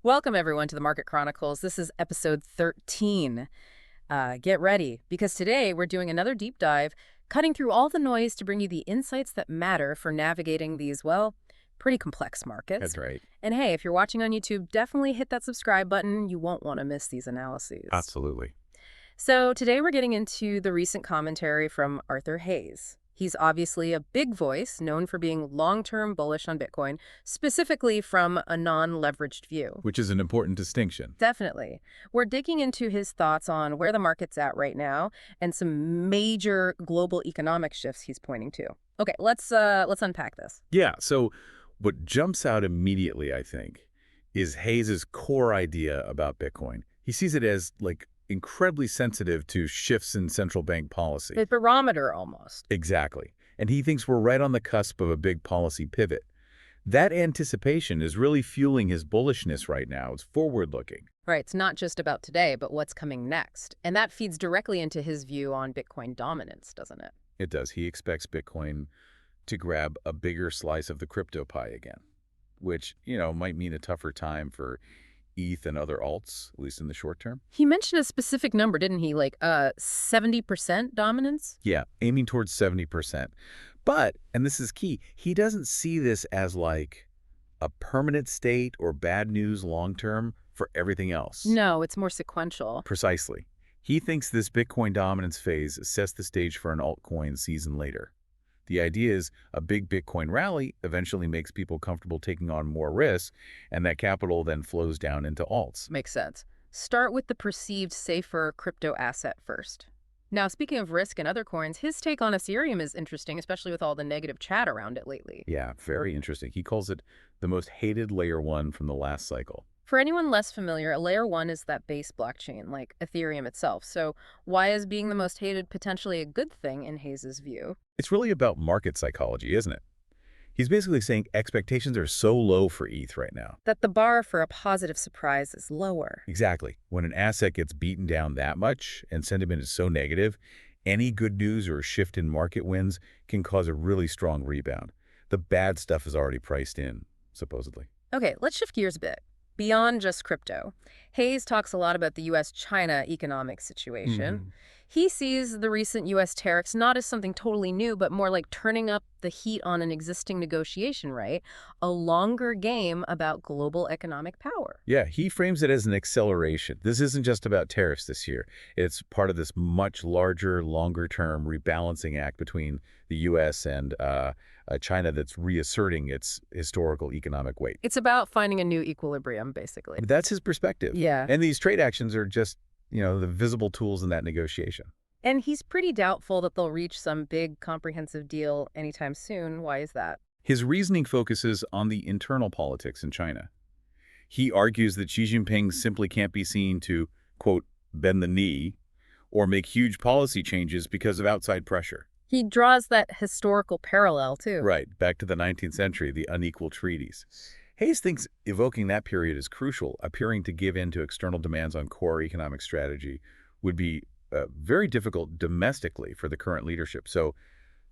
Welcome, everyone, to the Market Chronicles. This is episode 13. Get ready, because today we're doing another deep dive, cutting through all the noise to bring you the insights that matter for navigating these, well, pretty complex markets. That's right. And hey, if you're watching on YouTube, definitely hit that subscribe button. You won't want to miss these analyses. Absolutely. So today we're getting into the recent commentary from Arthur Hayes. He's obviously a big voice, known for being long-term bullish on Bitcoin, specifically from a non-leveraged view. Which is an important distinction. Definitely. We're digging into his thoughts on where the market's at right now and some major global economic shifts he's pointing to. Okay, let's unpack this. Yeah, so what jumps out immediately, I think, is Hayes's core idea about Bitcoin. He sees it as, incredibly sensitive to shifts in central bank policy. The barometer almost. Exactly. And he thinks we're right on the cusp of a big policy pivot. That anticipation is really fueling his bullishness right now. It's forward-looking. Right, it's not just about today, but what's coming next. And that feeds directly into his view on Bitcoin dominance, doesn't it? It does. He expects Bitcoin to grab a bigger slice of the crypto pie again, which, might mean a tougher time for ETH and other alts, at least in the short term. He mentioned a specific number, didn't he? 70% dominance? Yeah, aiming towards 70%. But, and this is key, he doesn't see this as like a permanent state or bad news long-term for everything else. No, it's more sequential. Precisely. He thinks this Bitcoin dominance phase sets the stage for an altcoin season later. The idea is a big Bitcoin rally eventually makes people comfortable taking on more risk, and that capital then flows down into alts. Makes sense. Start with the perceived safer crypto asset first. Now, speaking of risk and other coins, his take on Ethereum is interesting, especially with all the negative chat around it lately. Yeah, very interesting. He calls it the most hated layer one from the last cycle. For anyone less familiar, a layer one is that base blockchain, like Ethereum itself. So why is being the most hated potentially a good thing in Hayes's view? It's really about market psychology, isn't it? He's basically saying expectations are so low for ETH right now. That the bar for a positive surprise is lower. Exactly. When an asset gets beaten down that much and sentiment is so negative, any good news or shift in market wins can cause a really strong rebound. The bad stuff is already priced in, supposedly. Okay, let's shift gears a bit. Beyond just crypto, Hayes talks a lot about the U.S.-China economic situation. He sees the recent U.S. tariffs not as something totally new, but more like turning up the heat on an existing negotiation, right? A longer game about global economic power. Yeah, he frames it as an acceleration. This isn't just about tariffs this year. It's part of this much larger, longer-term rebalancing act between the U.S. and China that's reasserting its historical economic weight. It's about finding a new equilibrium, basically. That's his perspective. Yeah. And these trade actions are just, the visible tools in that negotiation. And he's pretty doubtful that they'll reach some big, comprehensive deal anytime soon. Why is that? His reasoning focuses on the internal politics in China. He argues that Xi Jinping simply can't be seen to, quote, bend the knee or make huge policy changes because of outside pressure. He draws that historical parallel, too. Right, back to the 19th century, the unequal treaties. Hayes thinks evoking that period is crucial. Appearing to give in to external demands on core economic strategy would be very difficult domestically for the current leadership. So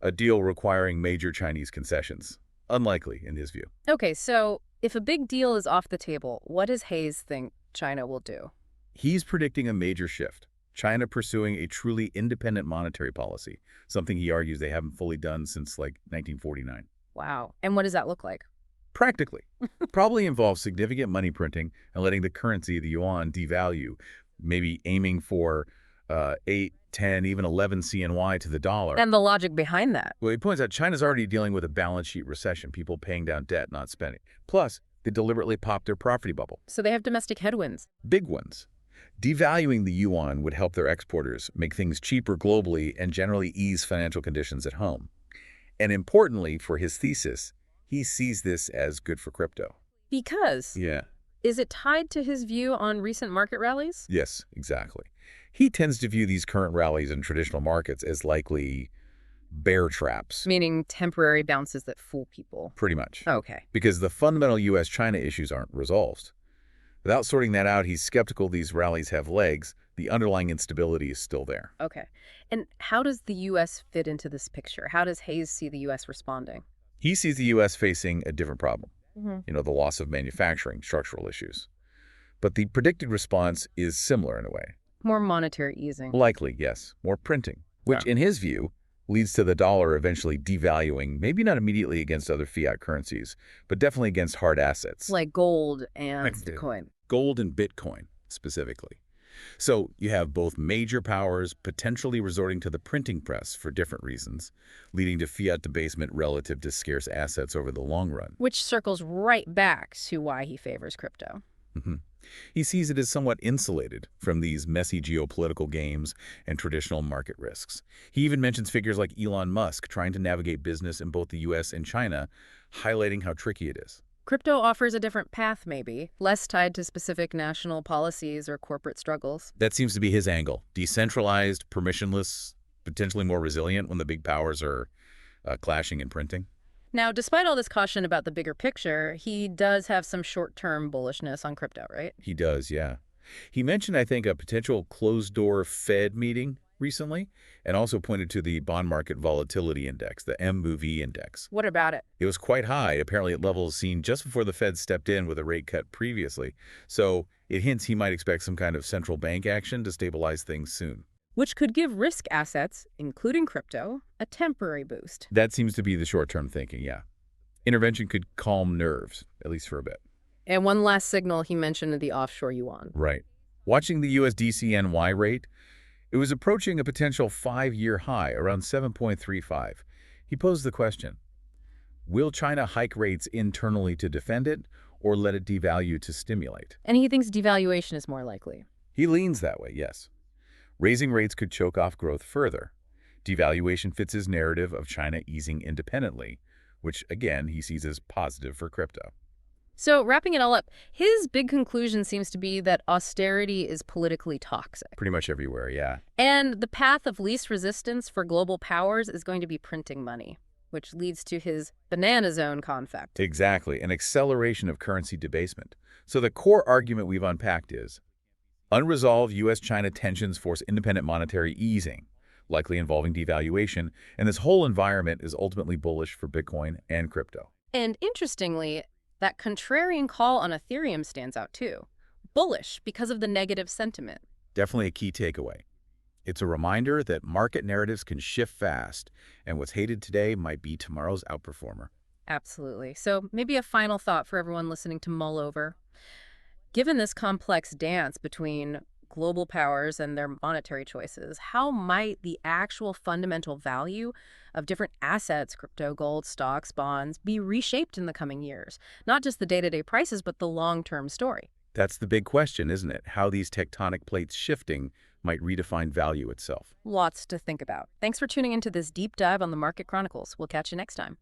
a deal requiring major Chinese concessions, unlikely in his view. Okay, so if a big deal is off the table, what does Hayes think China will do? He's predicting a major shift. China pursuing a truly independent monetary policy, something he argues they haven't fully done since, 1949. Wow. And what does that look like? Practically. Probably involves significant money printing and letting the currency, the yuan, devalue, maybe aiming for 8, 10, even 11 CNY to the dollar. And the logic behind that. Well, he points out China's already dealing with a balance sheet recession, people paying down debt, not spending. Plus, they deliberately popped their property bubble. So they have domestic headwinds. Big ones. Devaluing the yuan would help their exporters, make things cheaper globally, and generally ease financial conditions at home. And importantly, for his thesis, he sees this as good for crypto. Because? Yeah. Is it tied to his view on recent market rallies? Yes, exactly. He tends to view these current rallies in traditional markets as likely bear traps. Meaning temporary bounces that fool people. Pretty much. Okay. Because the fundamental U.S.-China issues aren't resolved. Without sorting that out, he's skeptical these rallies have legs. The underlying instability is still there. Okay. And how does the U.S. fit into this picture? How does Hayes see the U.S. responding? He sees the U.S. facing a different problem. Mm-hmm. The loss of manufacturing, structural issues. But the predicted response is similar in a way. More monetary easing. Likely, yes, more printing, which in his view leads to the dollar eventually devaluing, maybe not immediately against other fiat currencies, but definitely against hard assets. Like gold and Like Bitcoin. Gold and Bitcoin, specifically. So you have both major powers potentially resorting to the printing press for different reasons, leading to fiat debasement relative to scarce assets over the long run. Which circles right back to why he favors crypto. Mhm. He sees it as somewhat insulated from these messy geopolitical games and traditional market risks. He even mentions figures like Elon Musk trying to navigate business in both the US and China, highlighting how tricky it is. Crypto offers a different path, maybe, less tied to specific national policies or corporate struggles. That seems to be his angle. Decentralized, permissionless, potentially more resilient when the big powers are clashing and printing. Now, despite all this caution about the bigger picture, he does have some short-term bullishness on crypto, right? He does, yeah. He mentioned, I think, a potential closed-door Fed meeting recently, and also pointed to the bond market volatility index, the MOVE index. What about it? It was quite high, apparently at levels seen just before the Fed stepped in with a rate cut previously. So it hints he might expect some kind of central bank action to stabilize things soon. Which could give risk assets, including crypto, a temporary boost. That seems to be the short-term thinking, yeah. Intervention could calm nerves, at least for a bit. And one last signal he mentioned in the offshore yuan. Right. Watching the USDCNY rate, it was approaching a potential 5-year high, around 7.35. He posed the question, will China hike rates internally to defend it, or let it devalue to stimulate? And he thinks devaluation is more likely. He leans that way, yes. Raising rates could choke off growth further. Devaluation fits his narrative of China easing independently, which, again, he sees as positive for crypto. So, wrapping it all up, his big conclusion seems to be that austerity is politically toxic. Pretty much everywhere, yeah. And the path of least resistance for global powers is going to be printing money, which leads to his banana zone concept. Exactly, an acceleration of currency debasement. So the core argument we've unpacked is, unresolved U.S.-China tensions force independent monetary easing, likely involving devaluation, and this whole environment is ultimately bullish for Bitcoin and crypto. And interestingly, that contrarian call on Ethereum stands out too. Bullish because of the negative sentiment. Definitely a key takeaway. It's a reminder that market narratives can shift fast, and what's hated today might be tomorrow's outperformer. Absolutely. So maybe a final thought for everyone listening to mull over. Given this complex dance between global powers and their monetary choices, how might the actual fundamental value of different assets, crypto, gold, stocks, bonds, be reshaped in the coming years? Not just the day-to-day prices, but the long-term story. That's the big question, isn't it? How these tectonic plates shifting might redefine value itself. Lots to think about. Thanks for tuning into this deep dive on the Market Chronicles. We'll catch you next time.